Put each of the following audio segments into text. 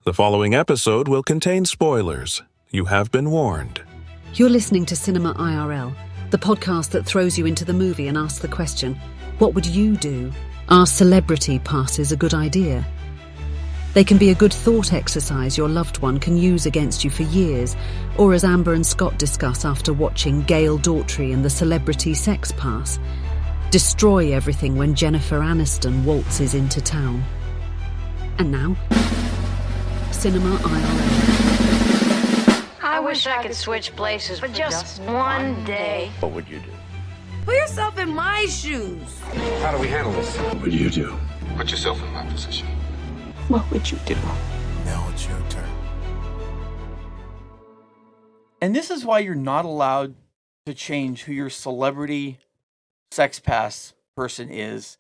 The following episode will contain spoilers. You have been warned. You're listening to Cinema IRL, the podcast that throws you into the movie and asks the question, what would you do? Are celebrity passes a good idea? They can be a good thought exercise your loved one can use against you for years, or as Amber and Scott discuss after watching Gail Daughtry and the Celebrity Sex Pass, destroy everything when Jennifer Aniston waltzes into town. And now, Cinema IRL. I wish I could switch places for just one day. What would you do? Put yourself in my shoes. How do we handle this? What would you do? Put yourself in my position. What would you do? Now it's your turn. And this is why you're not allowed to change who your celebrity sex pass person is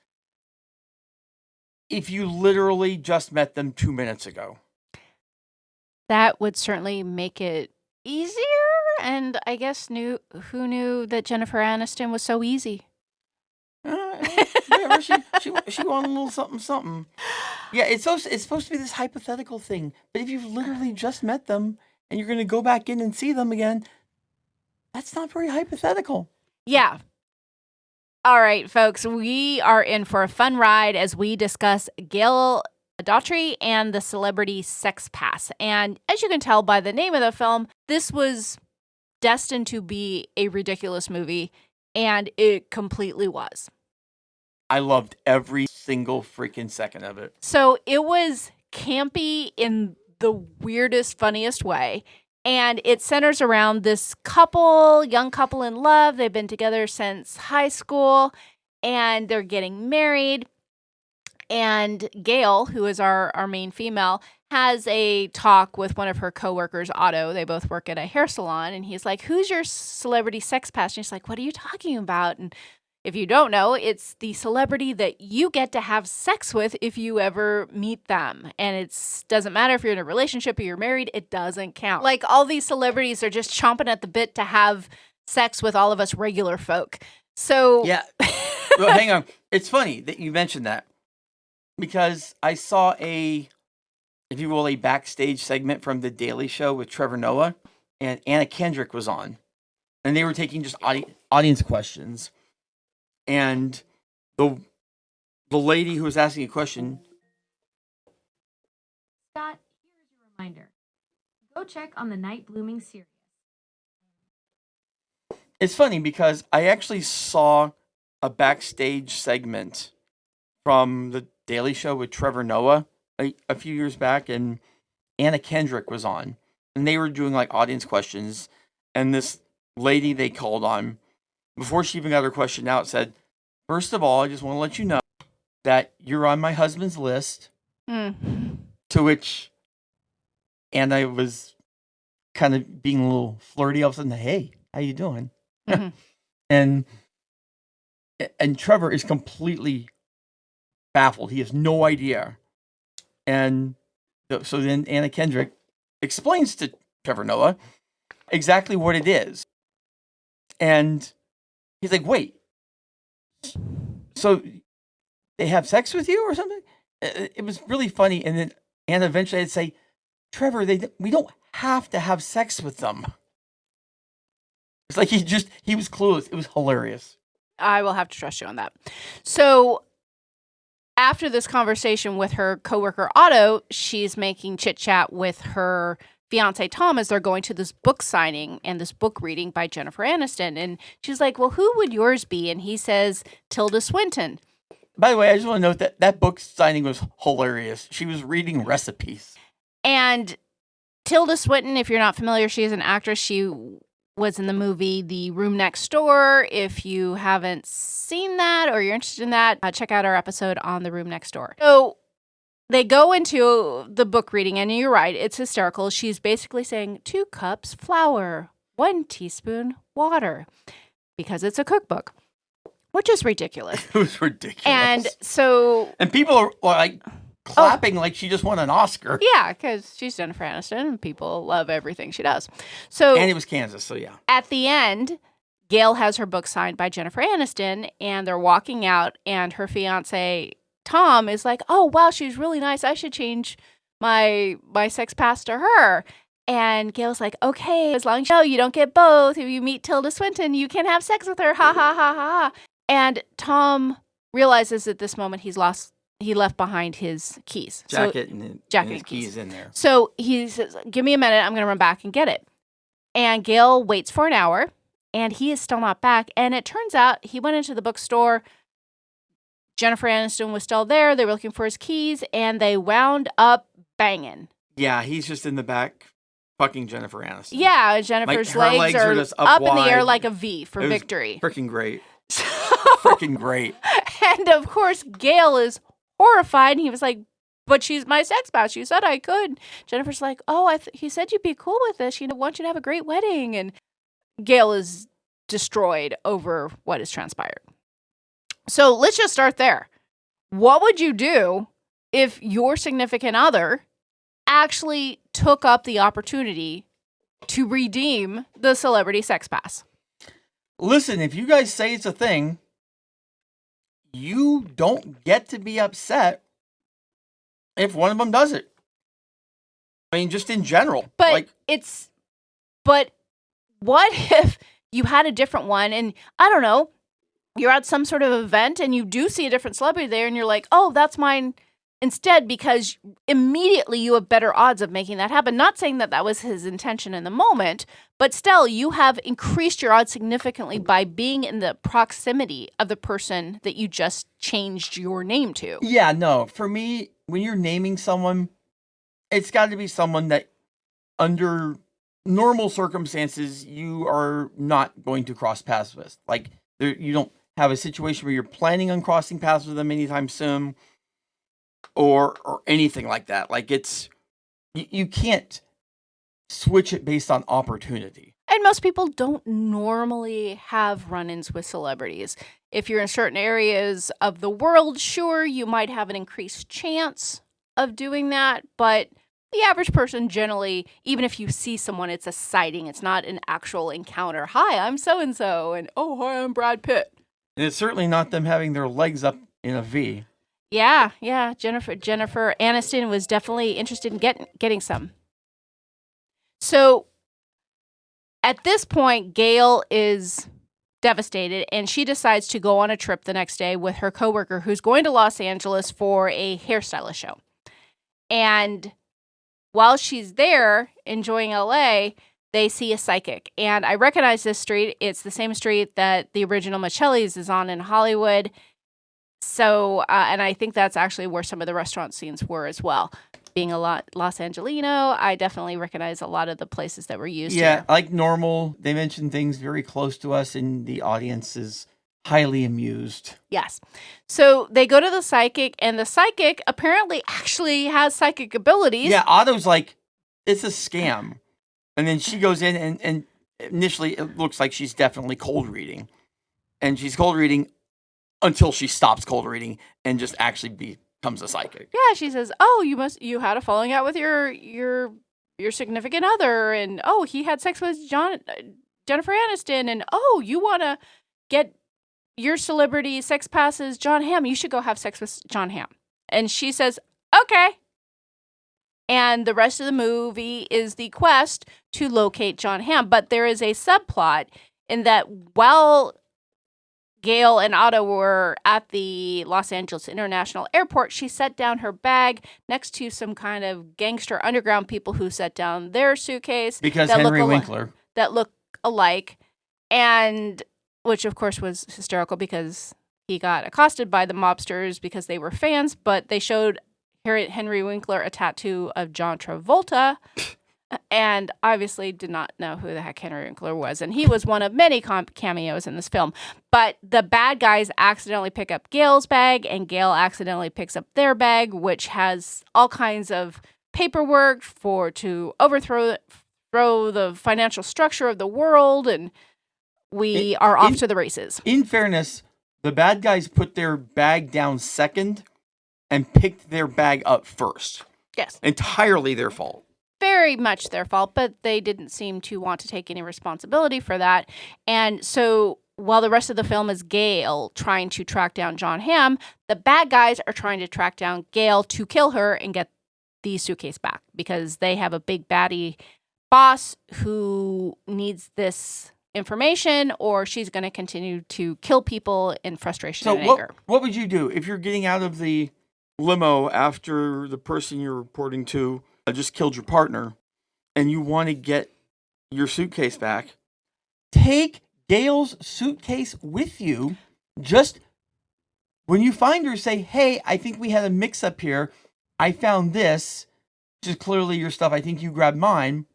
if you literally just met them 2 minutes ago. That would certainly make it easier. And I guess who knew that Jennifer Aniston was so easy? Whatever, she won a little something. Yeah, it's supposed to be this hypothetical thing. But if you've literally just met them and you're going to go back in and see them again, that's not very hypothetical. Yeah. All right, folks, we are in for a fun ride as we discuss Gail Daughtry and the Celebrity Sex Pass. And as you can tell by the name of the film, this was destined to be a ridiculous movie, and it completely was. I loved every single freaking second of it. So it was campy in the weirdest, funniest way. And it centers around this young couple in love. They've been together since high school, and they're getting married. And Gail, who is our main female, has a talk with one of her coworkers, Otto. They both work at a hair salon. And he's like, who's your celebrity sex pass? And she's like, what are you talking about? And if you don't know, it's the celebrity that you get to have sex with if you ever meet them. And it doesn't matter if you're in a relationship or you're married, it doesn't count. Like, all these celebrities are just chomping at the bit to have sex with all of us regular folk. So yeah. Well, hang on. It's funny that you mentioned that, because I saw a backstage segment from The Daily Show with Trevor Noah, and Anna Kendrick was on, and they were taking just audience questions. And the lady who was asking a question, Scott, here's your reminder. Go check on the Night Blooming series. it's funny because I actually saw a backstage segment from The Daily Show with Trevor Noah a few years back, and Anna Kendrick was on, and they were doing like audience questions, and this lady they called on, before she even got her question out, said, first of all, I just want to let you know that you're on my husband's list. To which Anna was kind of being a little flirty all of a sudden. Hey, how you doing? Mm-hmm. and Trevor is completely baffled. He has no idea. And so then Anna Kendrick explains to Trevor Noah exactly what it is. And he's like, wait, so they have sex with you or something? It was really funny. And then Anna eventually had to say, Trevor, we don't have to have sex with them. It's like he was clueless. It was hilarious. I will have to trust you on that. So after this conversation with her coworker Otto, she's making chit chat with her fiance Tom as they're going to this book signing and this book reading by Jennifer Aniston. And she's like, well, who would yours be? And he says, Tilda Swinton. By the way, I just want to note that book signing was hilarious. She was reading recipes. And Tilda Swinton, if you're not familiar, she is an actress. She was in the movie The Room Next Door. If you haven't seen that or you're interested in that, check out our episode on The Room Next Door. So they go into the book reading, and you're right, it's hysterical. She's basically saying 2 cups flour, 1 teaspoon water, because it's a cookbook, which is ridiculous. It was ridiculous. And people are like clapping like she just won an Oscar. Yeah, because she's Jennifer Aniston, and people love everything she does. So, and it was Kansas, so yeah. At the end, Gail has her book signed by Jennifer Aniston, and they're walking out, and her fiance Tom is like, oh, wow, she's really nice. I should change my sex pass to her. And Gail's like, okay, as long as you don't get both. If you meet Tilda Swinton, you can have sex with her. Ha ha ha ha ha. And Tom realizes at this moment he left behind his keys. Jacket and his keys in there. So he says, give me a minute. I'm going to run back and get it. And Gail waits for an hour, and he is still not back. And it turns out he went into the bookstore. Jennifer Aniston was still there. They were looking for his keys, and they wound up banging. Yeah, he's just in the back fucking Jennifer Aniston. Yeah, Jennifer's her legs are just up in the wide. air like a V for victory. Freaking great. Freaking great. And of course, Gail is horrified, and he was like, but she's my sex past. You said I could. Jennifer's like, oh, he said you'd be cool with this. I want you to have a great wedding. And Gail is destroyed over what has transpired. So let's just start there. What would you do if your significant other actually took up the opportunity to redeem the celebrity sex pass? Listen, if you guys say it's a thing, you don't get to be upset if one of them does it. I mean, just in general. But but what if you had a different one and, I don't know, you're at some sort of event and you do see a different celebrity there and you're like, oh, that's mine instead, because immediately you have better odds of making that happen. Not saying that that was his intention in the moment, but still you have increased your odds significantly by being in the proximity of the person that you just changed your name to. Yeah, no. For me, when you're naming someone, it's got to be someone that under normal circumstances you are not going to cross paths with. Like, you don't have a situation where you're planning on crossing paths with them anytime soon or anything like that. Like, it's you can't switch it based on opportunity. And most people don't normally have run-ins with celebrities. If you're in certain areas of the world, sure, you might have an increased chance of doing that. But the average person generally, even if you see someone, it's a sighting. It's not an actual encounter. Hi, I'm so-and-so. And, oh, hi, I'm Brad Pitt. And it's certainly not them having their legs up in a V. Yeah. Jennifer Aniston was definitely interested in getting some. So at this point, Gail is devastated, and she decides to go on a trip the next day with her coworker who's going to Los Angeles for a hairstylist show. And while she's there enjoying LA, they see a psychic. And I recognize this street. It's the same street that the original Michelli's is on in Hollywood. So, and I think that's actually where some of the restaurant scenes were as well. Being a Los Angelino, I definitely recognize a lot of the places that were used here. Like normal, they mention things very close to us, and the audience is highly amused. Yes. So they go to the psychic, and the psychic apparently actually has psychic abilities. Yeah, Otto's like, it's a scam. And then she goes in, and initially it looks like she's definitely cold reading. And she's cold reading until she stops cold reading and just actually becomes a psychic. Yeah, she says, "Oh, you had a falling out with your significant other, and oh, he had sex with Jennifer Aniston, and oh, you want to get your celebrity sex passes Jon Hamm. You should go have sex with Jon Hamm." And she says, "Okay." And the rest of the movie is the quest to locate Jon Hamm, but there is a subplot in that while Gail and Otto were at the Los Angeles International Airport, she set down her bag next to some kind of gangster underground people who set down their suitcase. Because Henry Winkler. That look alike. And which, of course, was hysterical because he got accosted by the mobsters because they were fans, but they showed Henry Winkler a tattoo of John Travolta and obviously did not know who the heck Henry Winkler was. And he was one of many cameos in this film. But the bad guys accidentally pick up Gail's bag, and Gail accidentally picks up their bag, which has all kinds of paperwork to overthrow the financial structure of the world, and we are off to the races. In fairness, the bad guys put their bag down second and picked their bag up first. Yes. Entirely their fault. Very much their fault, but they didn't seem to want to take any responsibility for that. And so while the rest of the film is Gail trying to track down Jon Hamm, the bad guys are trying to track down Gail to kill her and get the suitcase back because they have a big baddie boss who needs this information, or she's going to continue to kill people in frustration and anger. What would you do if you're getting out of the limo after the person you're reporting to just killed your partner and you want to get your suitcase back? Take Gail's suitcase with you. Just when you find her, say, hey, I think we had a mix-up here. I found this, which is clearly your stuff. I think you grabbed mine.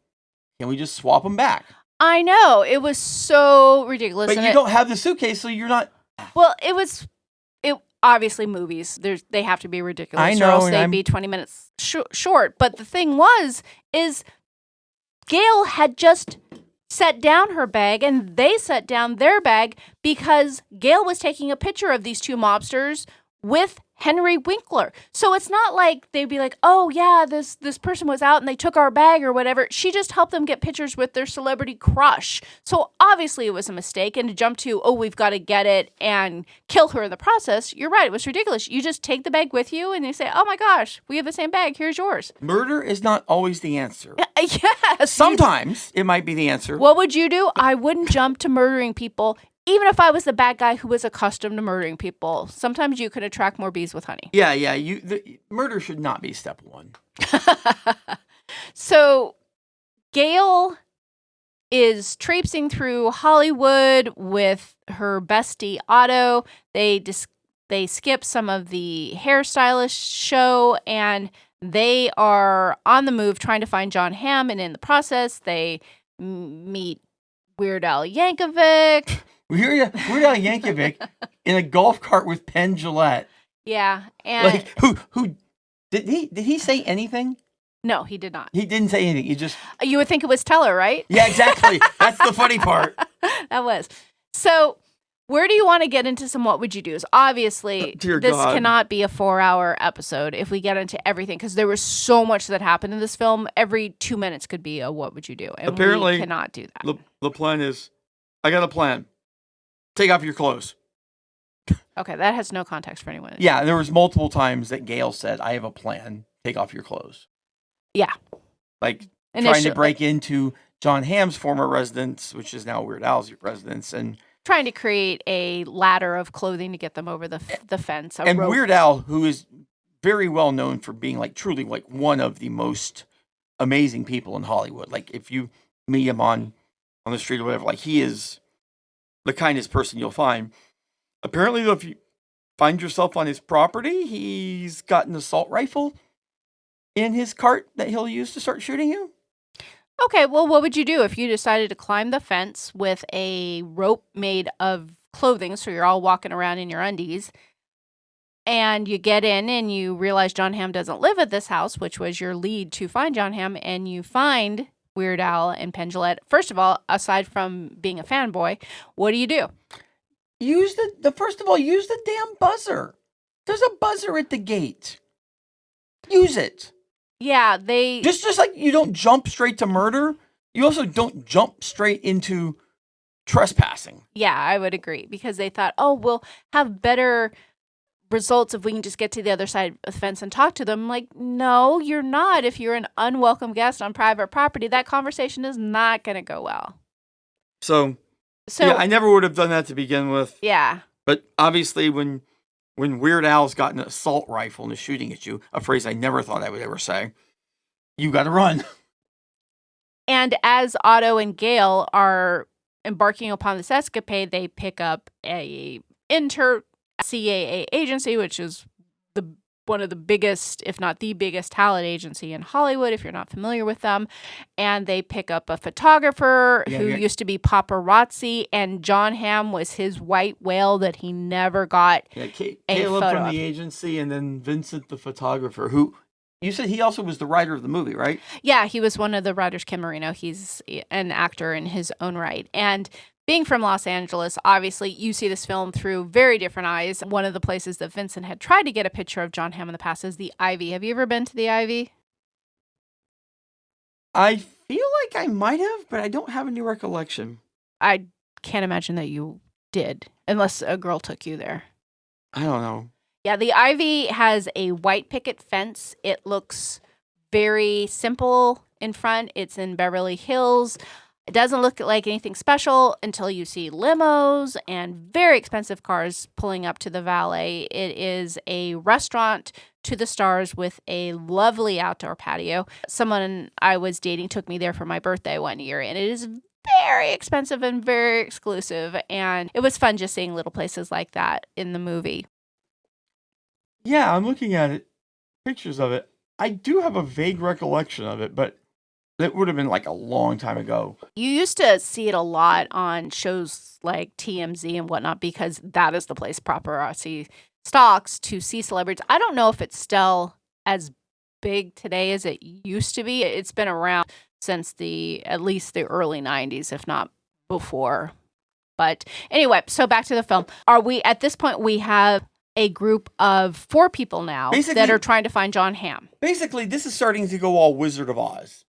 Can we just swap them back? I know. It was so ridiculous. But you don't have the suitcase, so you're not... Well, it obviously movies. They have to be ridiculous. I know, or else they'd be 20 minutes short. But the thing is Gail had just set down her bag and they set down their bag because Gail was taking a picture of these two mobsters with Henry Winkler. So it's not like they'd be like, oh yeah, this person was out and they took our bag or whatever. She just helped them get pictures with their celebrity crush. So obviously it was a mistake. And to jump to, oh, we've got to get it and kill her in the process, you're right, it was ridiculous. You just take the bag with you and you say, oh my gosh, we have the same bag, here's yours. Murder is not always the answer. Yes. Sometimes it might be the answer. What would you do? I wouldn't jump to murdering people. Even if I was the bad guy who was accustomed to murdering people, sometimes you could attract more bees with honey. Yeah. Murder should not be step one. So Gail is traipsing through Hollywood with her bestie Otto. They skip some of the hairstylist show, and they are on the move trying to find Jon Hamm. And in the process, they meet Weird Al Yankovic. Weird Al Yankovic in a golf cart with Penn Jillette. Yeah, and like who did he say anything? No, he did not. He didn't say anything. He just You would think it was Teller, right? Yeah, exactly. That's the funny part. That was. So, where do you want to get into some what would you do's? Obviously, this cannot be a 4-hour episode if we get into everything because there was so much that happened in this film. Every 2 minutes could be a what would you do, and apparently we cannot do that. The plan is, I got a plan. Take off your clothes. Okay, that has no context for anyone. Yeah, there was multiple times that Gail said, I have a plan. Take off your clothes. Yeah. Like trying to break into Jon Hamm's former residence, which is now Weird Al's residence, and trying to create a ladder of clothing to get them over the fence. And rope. Weird Al, who is very well known for being like truly like one of the most amazing people in Hollywood. Like if you meet him on the street or whatever, like he is the kindest person you'll find. Apparently, though, if you find yourself on his property, he's got an assault rifle in his cart that he'll use to start shooting you. Okay, well, what would you do if you decided to climb the fence with a rope made of clothing, so you're all walking around in your undies, and you get in and you realize Jon Hamm doesn't live at this house, which was your lead to find Jon Hamm, and you find Weird Al and Penn Jillette. First of all, aside from being a fanboy, what do you do? Use first of all, use the damn buzzer. There's a buzzer at the gate. Use it. Yeah, they just like you don't jump straight to murder, you also don't jump straight into trespassing. Yeah, I would agree because they thought, oh, we'll have better results if we can just get to the other side of the fence and talk to them. Like, no, you're not. If you're an unwelcome guest on private property, that conversation is not going to go well. So yeah, I never would have done that to begin with. Yeah. But obviously when Weird Al's got an assault rifle and is shooting at you, a phrase I never thought I would ever say, you got to run. And as Otto and Gail are embarking upon this escapade, they pick up a CAA agency, which is one of the biggest, if not the biggest, talent agency in Hollywood, if you're not familiar with them. And they pick up a photographer who used to be paparazzi, and Jon Hamm was his white whale that he never got Caleb from the agency, and then Vincent the photographer, who you said he also was the writer of the movie, right? Yeah, he was one of the writers, Ken Marino. He's an actor in his own right. And being from Los Angeles, obviously, you see this film through very different eyes. One of the places that Vincent had tried to get a picture of Jon Hamm in the past is the Ivy. Have you ever been to the Ivy? I feel like I might have, but I don't have any recollection. I can't imagine that you did, unless a girl took you there. I don't know. Yeah, the Ivy has a white picket fence. It looks very simple in front. It's in Beverly Hills. It doesn't look like anything special until you see limos and very expensive cars pulling up to the valet. It is a restaurant to the stars with a lovely outdoor patio. Someone I was dating took me there for my birthday one year, and it is very expensive and very exclusive. And it was fun just seeing little places like that in the movie. Yeah, I'm looking at it, pictures of it. I do have a vague recollection of it, but it would have been like a long time ago. You used to see it a lot on shows like TMZ and whatnot because that is the place paparazzi stalks to see celebrities. I don't know if it's still as big today as it used to be. It's been around since at least the early 90s, if not before. But anyway, so back to the film. At this point, we have a group of 4 people now that are trying to find Jon Hamm. Basically, this is starting to go all Wizard of Oz.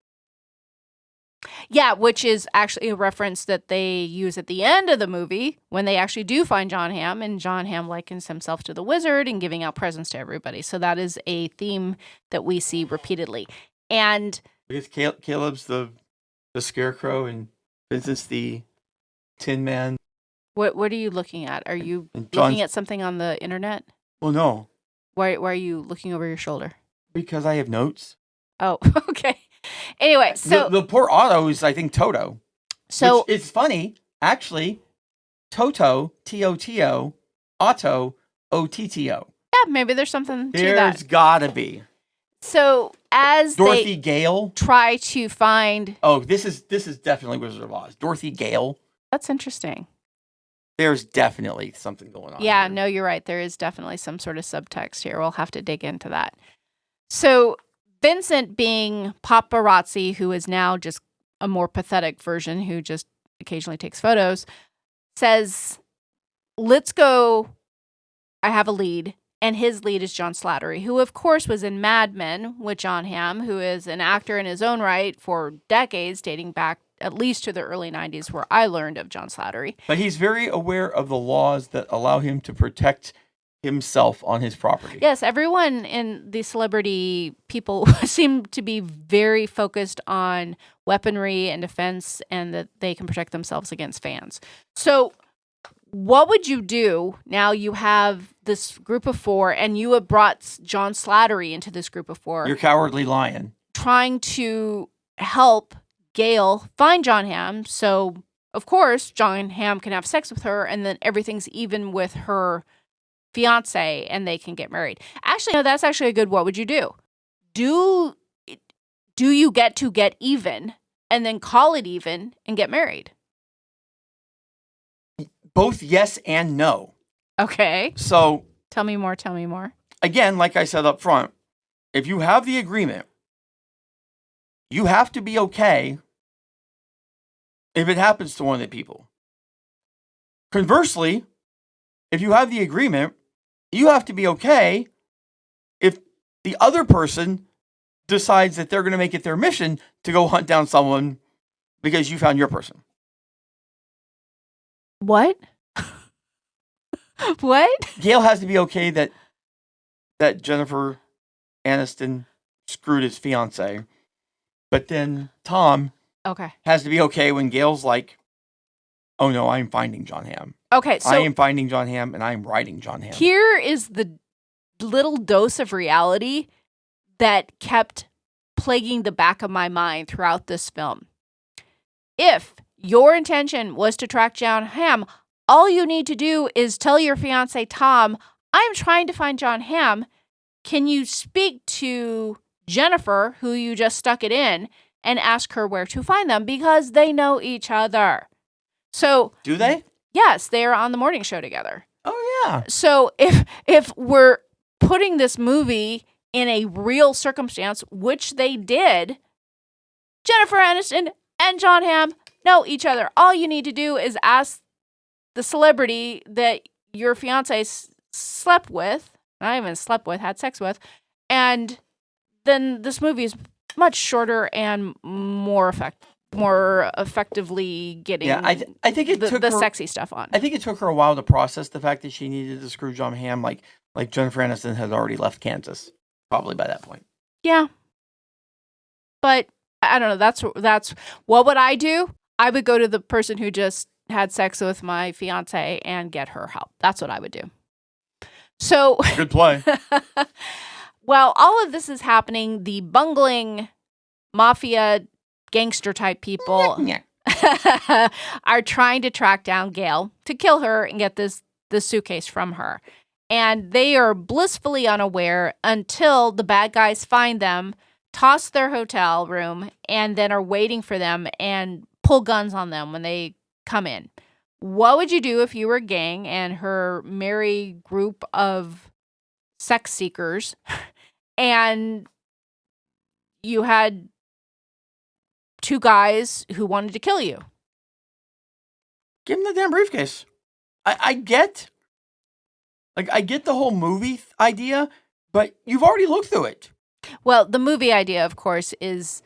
Yeah, which is actually a reference that they use at the end of the movie when they actually do find Jon Hamm, and Jon Hamm likens himself to the wizard and giving out presents to everybody. So that is a theme that we see repeatedly. And because Caleb's the scarecrow and Vincent's the Tin Man. What are you looking at? Are you looking at something on the internet? Well, no. Why are you looking over your shoulder? Because I have notes. Oh, okay. Anyway, so the poor Otto is, I think, Toto. So it's funny, actually. Toto, T-O-T-O, Otto, O-T-T-O. Yeah, maybe there's something to that. There's gotta be. So as Dorothy Gale try to find. Oh, this is definitely Wizard of Oz. Dorothy Gale. That's interesting. There's definitely something going on. Yeah, here. no, you're right. There is definitely some sort of subtext here. We'll have to dig into that. So Vincent, being paparazzi, who is now just a more pathetic version who just occasionally takes photos, says, let's go. I have a lead. And his lead is John Slattery, who, of course, was in Mad Men with Jon Hamm, who is an actor in his own right for decades, dating back at least to the early 90s, where I learned of John Slattery. But he's very aware of the laws that allow him to protect himself on his property. Yes, everyone in the celebrity people seem to be very focused on weaponry and defense and that they can protect themselves against fans. So what would you do now you have this group of 4 and you have brought John Slattery into this group of 4? You're Cowardly Lion. Trying to help Gail find Jon Hamm. So, of course, Jon Hamm can have sex with her and then everything's even with her fiance and they can get married. Actually, no, that's actually a good what would you do? Do you get even and then call it even and get married? Both yes and no. Okay. So Tell me more. Again, like I said up front, if you have the agreement, you have to be okay if it happens to one of the people. Conversely, if you have the agreement, you have to be okay if the other person decides that they're going to make it their mission to go hunt down someone because you found your person. What? What? Gail has to be okay that Jennifer Aniston screwed his fiance. But then Tom has to be okay when Gail's like, oh no, I'm finding Jon Hamm. Okay, so I am finding Jon Hamm and I am writing Jon Hamm. Here is the little dose of reality that kept plaguing the back of my mind throughout this film. If your intention was to track Jon Hamm, all you need to do is tell your fiance, Tom, I'm trying to find Jon Hamm. Can you speak to Jennifer, who you just stuck it in, and ask her where to find them because they know each other. So do they? Yes, they are on the morning show together. Oh yeah. So if we're putting this movie in a real circumstance, which they did, Jennifer Aniston and Jon Hamm know each other. All you need to do is ask the celebrity that your fiance slept with, not even slept with, had sex with, and then this movie is much shorter and more effectively getting I think it took the her, sexy stuff on. I think it took her a while to process the fact that she needed to screw Jon Hamm like Jennifer Aniston had already left Kansas, probably by that point. Yeah. But I don't know. That's what would I do? I would go to the person who just had sex with my fiance and get her help. That's what I would do. So Good play. well, all of this is happening. The bungling mafia gangster type people are trying to track down Gail to kill her and get this suitcase from her. And they are blissfully unaware until the bad guys find them, toss their hotel room, and then are waiting for them and pull guns on them when they come in. What would you do if you were a gang and her merry group of sex seekers and you had two guys who wanted to kill you? Give him the damn briefcase. I get the whole movie idea, but you've already looked through it. Well, the movie idea, of course, is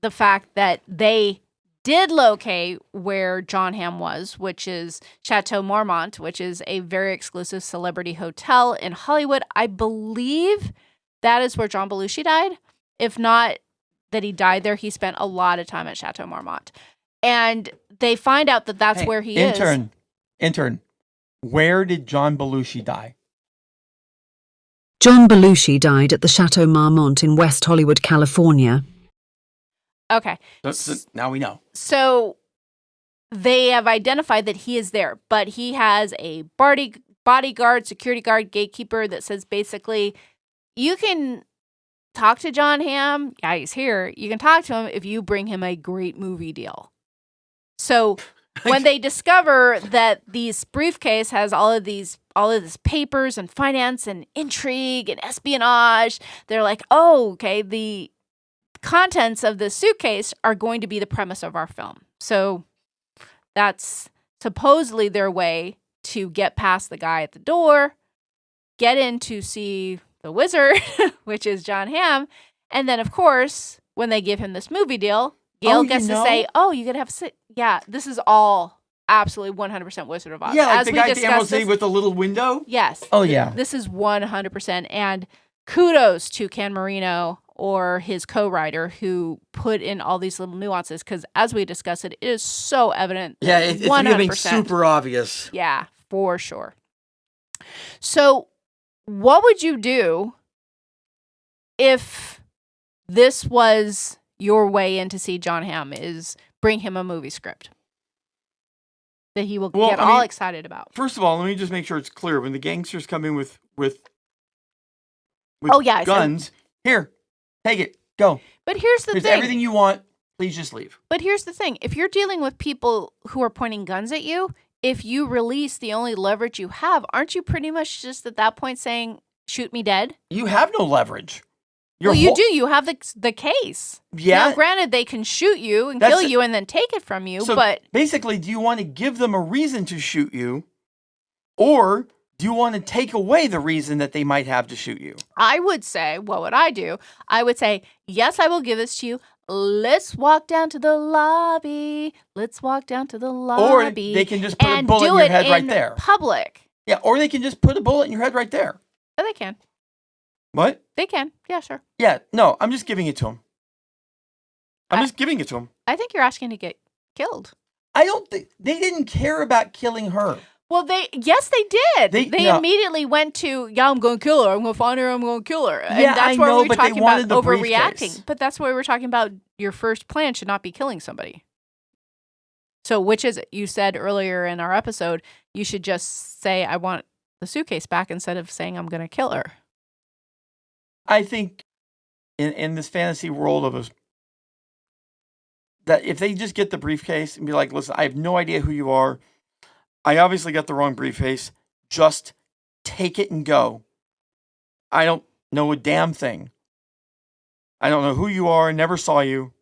the fact that they did locate where Jon Hamm was, which is Chateau Marmont, which is a very exclusive celebrity hotel in Hollywood. I believe that is where John Belushi died. If not that he died there, he spent a lot of time at Chateau Marmont. And they find out that that's where he is. Intern, where did John Belushi die? John Belushi died at the Chateau Marmont in West Hollywood, California. Okay. So now we know. So they have identified that he is there, but he has a bodyguard, security guard, gatekeeper that says basically, you can talk to Jon Hamm. Yeah, he's here. You can talk to him if you bring him a great movie deal. So when they discover that this briefcase has all of these papers and finance and intrigue and espionage, they're like, oh, okay, the contents of this suitcase are going to be the premise of our film. So that's supposedly their way to get past the guy at the door, get in to see the wizard, which is Jon Hamm, and then, of course, when they give him this movie deal, Gail gets to say, oh, you could have yeah, this is all absolutely 100% Wizard of Oz. Yeah, like As the we guy at the discussed Emerald City this- with the little window? Yes. Oh, yeah. This is 100%. And kudos to Ken Marino or his co-writer who put in all these little nuances, because as we discussed it is so evident. Yeah, it's 100%. becoming super obvious. Yeah, for sure. So what would you do if this was your way in to see Jon Hamm, is bring him a movie script that he will get all excited about? First of all, let me just make sure it's clear. When the gangsters come in with guns, here, take it, go. But here's the Here's thing. everything you want. Please just leave. But here's the thing. If you're dealing with people who are pointing guns at you, if you release the only leverage you have, aren't you pretty much just at that point saying, shoot me dead? You have no leverage. You do. You have the case. Yeah. Now, granted, they can shoot you and kill you and then take it from you, So but basically, do you want to give them a reason to shoot you, or do you want to take away the reason that they might have to shoot you? I would say, what would I do? I would say, yes, I will give this to you. Let's walk down to the lobby. Let's walk down to the lobby. Or they can just put a bullet in your head right there. Public. Yeah, or they can just put a bullet in your head right there. Oh, they can. What? They can. Yeah, sure. Yeah, no, I'm just giving it to them. I'm just giving it to them. I think you're asking to get killed. I don't think they didn't care about killing her. Well, yes, they did. They no. immediately went to, yeah, I'm going to kill her. I'm going to find her. I'm going to kill her. And Yeah, that's I where know, we're but they talking about wanted the overreacting. briefcase. But that's why we're talking about your first plan should not be killing somebody. So which is it? You said earlier in our episode, you should just say, I want the suitcase back instead of saying I'm going to kill her. I think in this fantasy world of us, that if they just get the briefcase and be like, listen, I have no idea who you are. I obviously got the wrong briefcase. Just take it and go. I don't know a damn thing. I don't know who you are. Never saw you.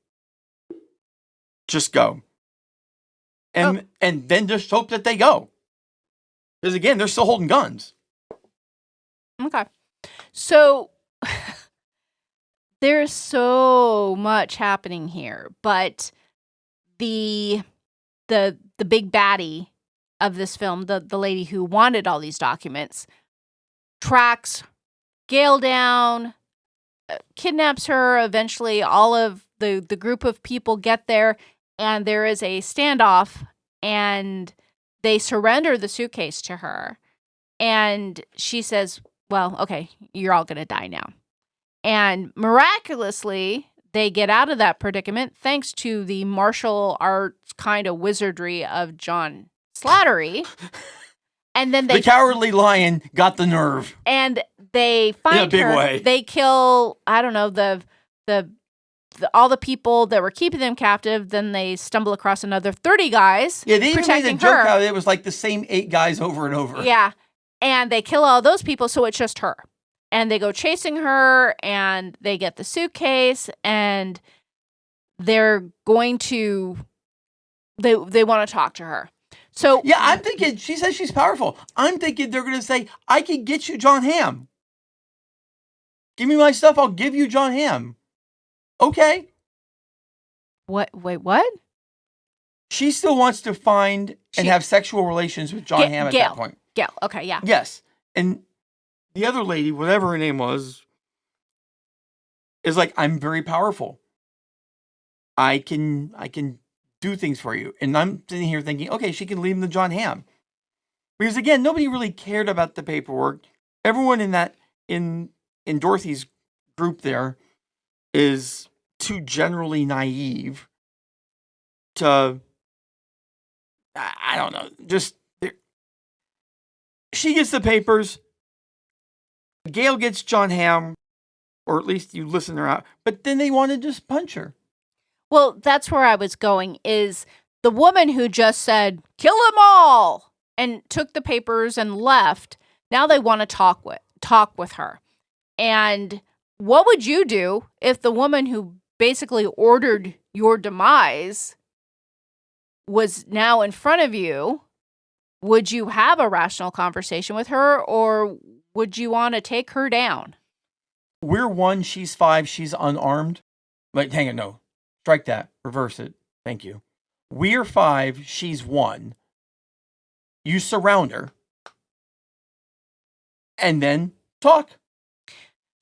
Just go. And then just hope that they go. Because again, they're still holding guns. Okay. So there's so much happening here, but the big baddie of this film, the lady who wanted all these documents, tracks Gail down, kidnaps her. Eventually, all of the group of people get there, and there is a standoff, and they surrender the suitcase to her. And she says, well, okay, you're all going to die now. And miraculously, they get out of that predicament thanks to the martial arts kind of wizardry of John Slattery. And then the Cowardly Lion got the nerve. And they find in a big her. way. They kill, I don't know, the all the people that were keeping them captive. Then they stumble across another 30 guys. Yeah, they even made a protecting joke her. out of it. It was like the same 8 guys over and over. Yeah. And they kill all those people, so it's just her. And they go chasing her, and they get the suitcase, and they're going to they want to talk to her. So yeah, I'm thinking, she says she's powerful. I'm thinking they're going to say, I can get you Jon Hamm. Give me my stuff, I'll give you Jon Hamm. Okay. What? Wait, what? She still wants to find and have sexual relations with Jon Hamm at Gail. that point. Gail. Okay, yeah. Yes. And the other lady, whatever her name was, is like, I'm very powerful. I can do things for you. And I'm sitting here thinking, okay, she can leave him to Jon Hamm. Because again, nobody really cared about the paperwork. Everyone in Dorothy's group there is too generally naive to, I don't know, just, she gets the papers. Gail gets Jon Hamm, or at least you listen her out, but then they want to just punch her. Well, that's where I was going, is the woman who just said, kill them all, and took the papers and left. Now they want to talk with her. And what would you do if the woman who basically ordered your demise was now in front of you? Would you have a rational conversation with her, or would you want to take her down? We're 1, she's 5, she's unarmed. Like, hang on, no. Strike that. Reverse it. Thank you. We're 5, she's 1. You surround her. And then talk.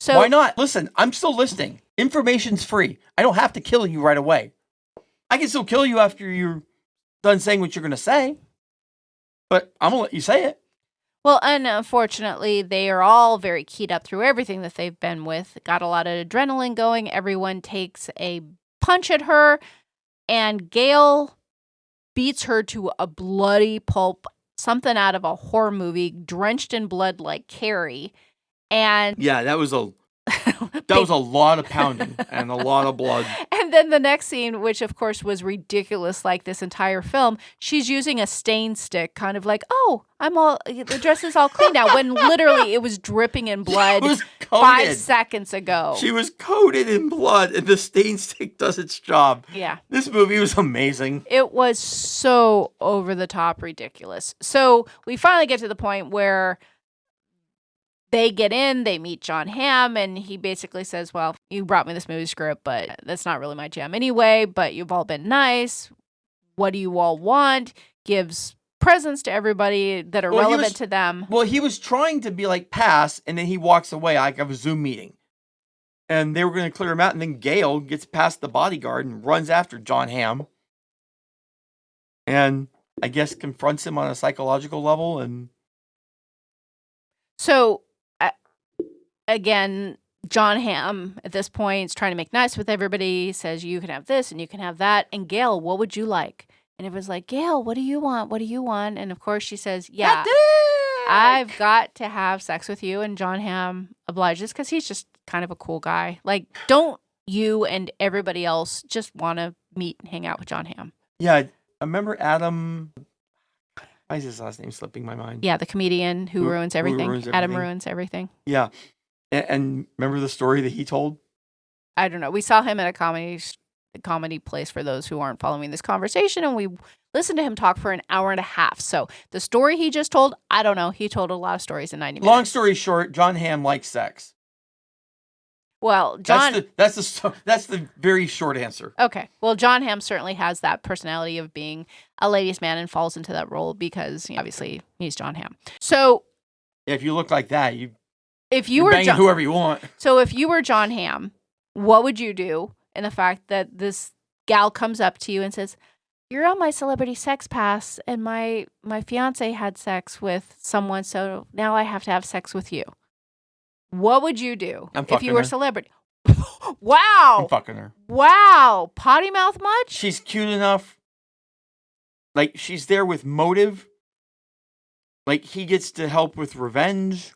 So why not? Listen, I'm still listening. Information's free. I don't have to kill you right away. I can still kill you after you're done saying what you're going to say. But I'm going to let you say it. Well, and unfortunately, they are all very keyed up through everything that they've been with. Got a lot of adrenaline going. Everyone takes a punch at her. And Gail beats her to a bloody pulp. Something out of a horror movie, drenched in blood like Carrie. And yeah, that was a lot of pounding and a lot of blood. And then the next scene, which of course was ridiculous, like this entire film, she's using a stain stick, kind of like, oh, the dress is all clean now, when literally it was dripping in blood 5 seconds ago. She was coated in blood, and the stain stick does its job. Yeah. This movie was amazing. It was so over the top ridiculous. So we finally get to the point where they get in, they meet Jon Hamm, and he basically says, well, you brought me this movie script, but that's not really my jam anyway, but you've all been nice. What do you all want? Gives presents to everybody that are relevant to them. Well, he was trying to be like, pass, and then he walks away like of a Zoom meeting. And they were going to clear him out, and then Gail gets past the bodyguard and runs after Jon Hamm. And I guess confronts him on a psychological level. And so again, Jon Hamm at this point is trying to make nice with everybody, says you can have this and you can have that. And Gail, what would you like? And it was like, Gail, what do you want? What do you want? And of course she says, yeah, I've got to have sex with you. And Jon Hamm obliges because he's just kind of a cool guy. Like, don't you and everybody else just want to meet and hang out with Jon Hamm? Yeah, I remember Adam. Why is his last name slipping my mind? Yeah, the comedian who ruins everything. ruins Adam everything. ruins everything. Yeah. And remember the story that he told? I don't know. We saw him at a comedy place for those who aren't following this conversation, and we listened to him talk for an hour and a half. So the story he just told, I don't know. He told a lot of stories in 90 minutes. Long story short, Jon Hamm likes sex. Well, Jon... That's the very short answer. Okay. Well, Jon Hamm certainly has that personality of being a ladies' man and falls into that role because obviously he's Jon Hamm. So... If you look like that, If you You're were banging whoever you want. So if you were Jon Hamm, what would you do in the fact that this gal comes up to you and says, "You're on my celebrity sex pass, and my fiance had sex with someone, so now I have to have sex with you." What would you do if you were a celebrity? Wow. I'm fucking her. Wow. Potty mouth much? She's cute enough. Like, she's there with motive. Like, he gets to help with revenge.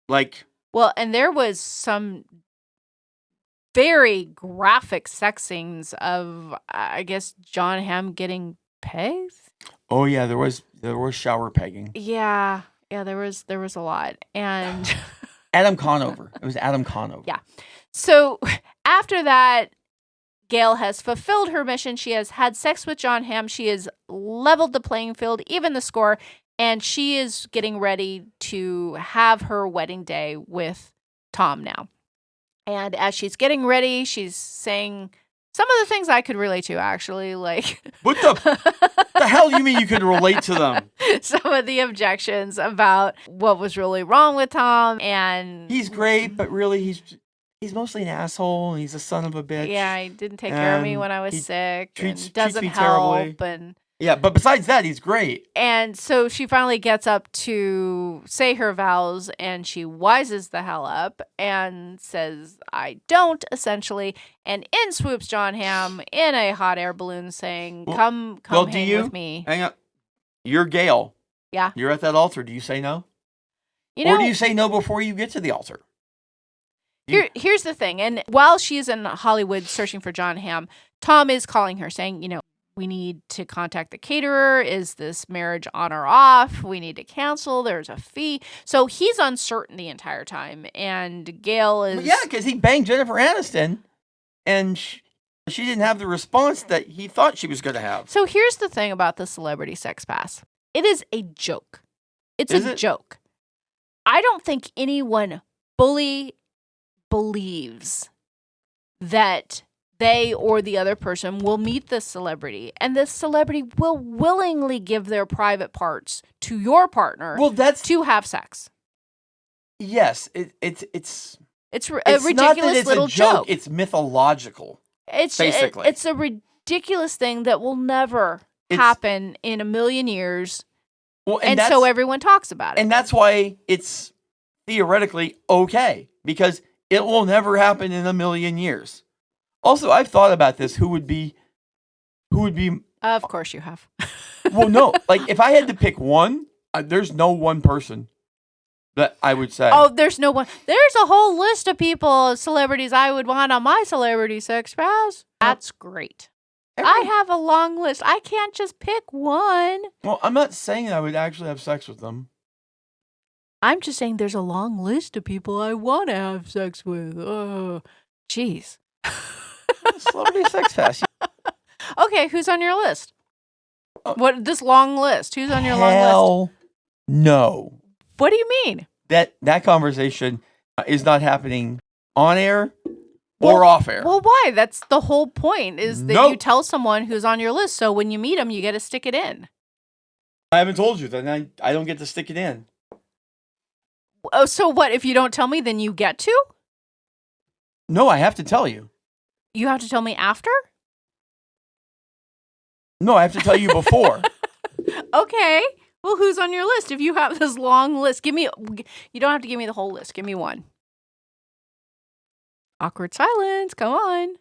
Like, Well, and there was some very graphic sex scenes of, I guess, Jon Hamm getting pegged. oh yeah, there was shower pegging. Yeah, there was a lot, and Adam Conover. It was Adam Conover. yeah. So after that, Gail has fulfilled her mission. She has had sex with Jon Hamm. She has leveled the playing field, even the score, and she is getting ready to have her wedding day with Tom now. And as she's getting ready, she's saying some of the things I could relate to, actually, like What the hell do you mean you could relate to them? some of the objections about what was really wrong with Tom. And He's great, but really he's mostly an asshole and he's a son of a bitch. yeah, he didn't take care of me And when I was he sick. treats And doesn't me help. terribly. Yeah, but besides that, he's great. And so she finally gets up to say her vows, and she wises the hell up and says, "I don't," essentially. And in swoops Jon Hamm in a hot air balloon saying, come hang with me. Hang on. You're Gail. Yeah. You're at that altar. Do you say no? You know, Or do you say no before you get to the altar? here's the thing. And while she's in Hollywood searching for Jon Hamm, Tom is calling her saying, we need to contact the caterer. Is this marriage on or off? We need to cancel. There's a fee. So he's uncertain the entire time. And Gail is... Yeah, because he banged Jennifer Aniston, and she didn't have the response that he thought she was going to have. So here's the thing about the celebrity sex pass. It is a joke. It's a joke. I don't think anyone fully believes that they or the other person will meet this celebrity, and this celebrity will willingly give their private parts to your partner to have sex. Yes, it's a not ridiculous that it's little a joke. joke. It's mythological. Basically. It's a ridiculous thing that will never happen in a million years, and so everyone talks about it. And that's why it's theoretically okay, because it will never happen in a million years. Also, I've thought about this. Who would be? Of course you have. Well, no. Like, if I had to pick one, there's no one person that I would say. Oh, there's no one. There's a whole list of people, celebrities I would want on my celebrity sex pass. That's great. I have a long list. I can't just pick one. Well, I'm not saying I would actually have sex with them. I'm just saying there's a long list of people I want to have sex with. Oh, jeez. Celebrity sex pass. Okay, who's on your list? What this long list? Who's on your long Hell list? No. What do you mean? That conversation is not happening on air or off air. Well, why? That's the whole point, is that you tell someone who's on your list, so when you meet them, you get to stick it in. I haven't told you, then I don't get to stick it in. Oh, so what? If you don't tell me, then you get to? No, I have to tell you. You have to tell me after? No, I have to tell you before. Okay. Well, who's on your list? If you have this long list, you don't have to give me the whole list. Give me one. Awkward silence. Come on.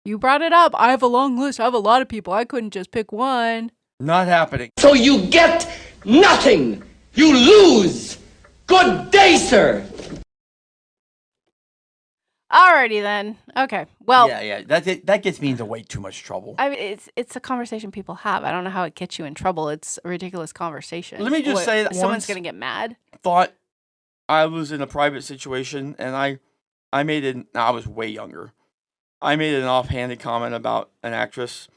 You brought it up. I have a long list. I have a lot of people. I couldn't just pick one. Not happening. So you get nothing. You lose. Good day, sir. Alrighty then. Okay. Well. Yeah. That gets me into way too much trouble. I mean, it's a conversation people have. I don't know how it gets you in trouble. It's a ridiculous conversation. Let me just say that someone's gonna get mad. Thought I was in a private situation, and I made it. I was way younger. I made an offhanded comment about an actress,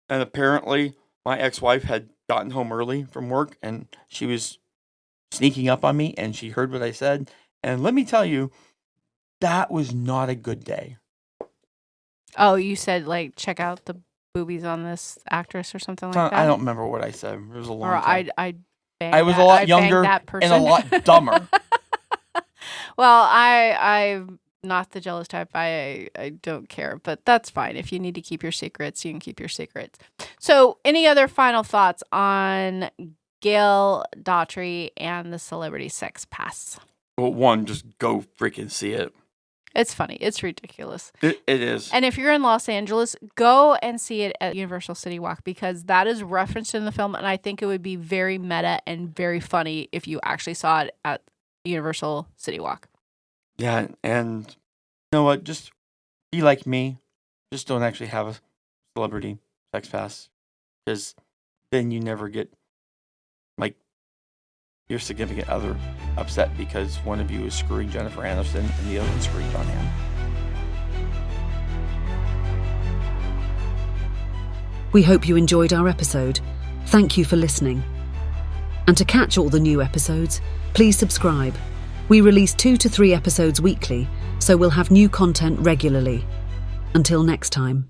and apparently my ex-wife had gotten home early from work, and she was sneaking up on me, and she heard what I said. And let me tell you, that was not a good day. Oh, you said, like, check out the boobies on this actress or something like that? I don't remember what I said. It was a long time. I was a lot younger that person. and a lot dumber. Well, I'm not the jealous type. I don't care, but that's fine. If you need to keep your secrets, you can keep your secrets. So, any other final thoughts on Gail Daughtry and the Celebrity Sex Pass? Well, one, just go freaking see it. It's funny. It's ridiculous. It is. And if you're in Los Angeles, go and see it at Universal City Walk because that is referenced in the film. And I think it would be very meta and very funny if you actually saw it at Universal City Walk. Yeah, and you know what? Just be like me. Just don't actually have a celebrity sex pass because then you never get like your significant other upset because one of you is screwing Jennifer Aniston and the other is screwing Jon Hamm. We hope you enjoyed our episode. Thank you for listening. And to catch all the new episodes, please subscribe. We release 2 to 3 episodes weekly, so we'll have new content regularly. Until next time.